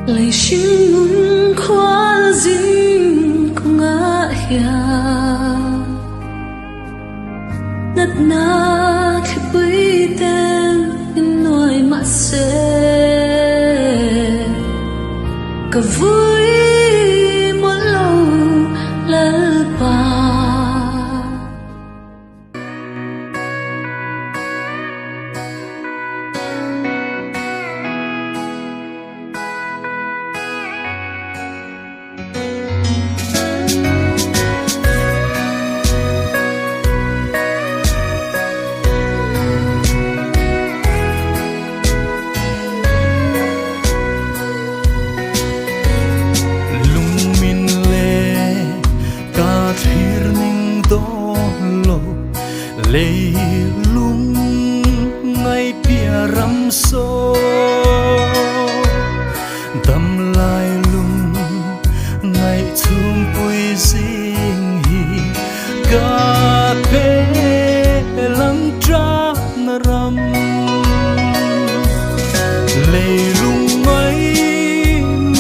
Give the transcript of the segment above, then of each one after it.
lấy xin muốn khóa dính không ngã ya nát na khi bấy tên in nói mà sẽ cả vui một lâu lỡ ba lei lung ngay pia ram so đâm lai lung ngay chung pui sing hi ca pe lang tra na ram lei lung ngay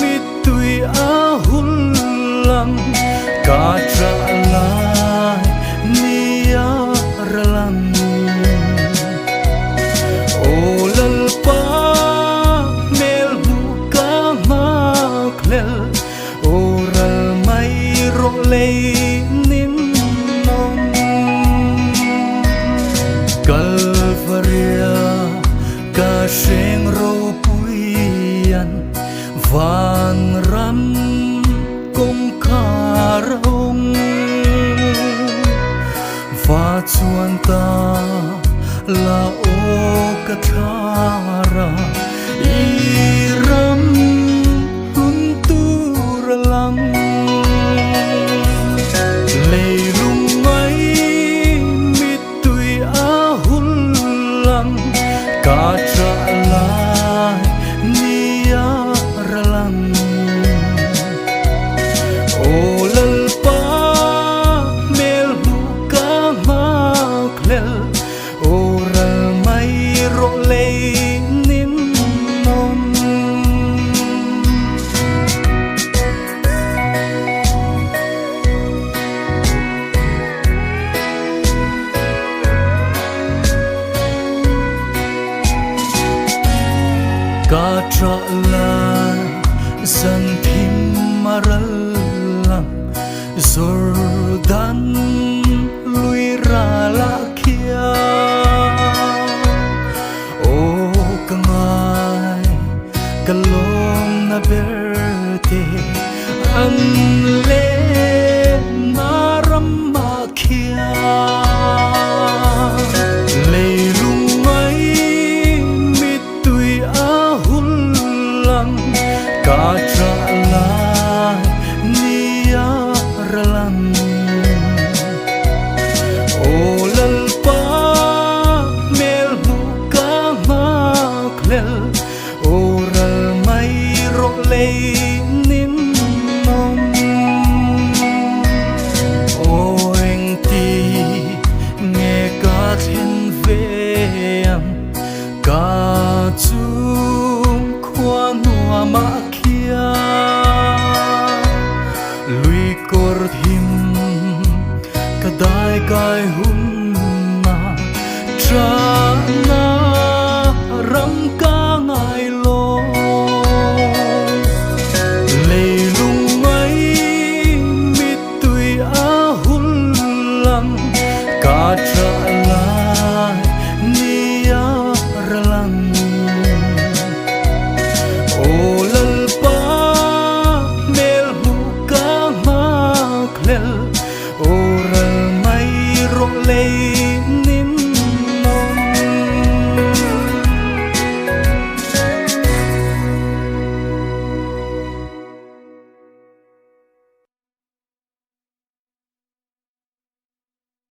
mi tui a hul lam ca tra lai nia nín non Calvaria ca seng ro puian van ram công kha rong và chuan ta la o ka thara i ram hun tu ra lang ca tra lai nia ra lang o lal pa mel hu ka ma klel o ral mai ro lei nin non ca tra lai zan thim maral lang Jordan lui ra la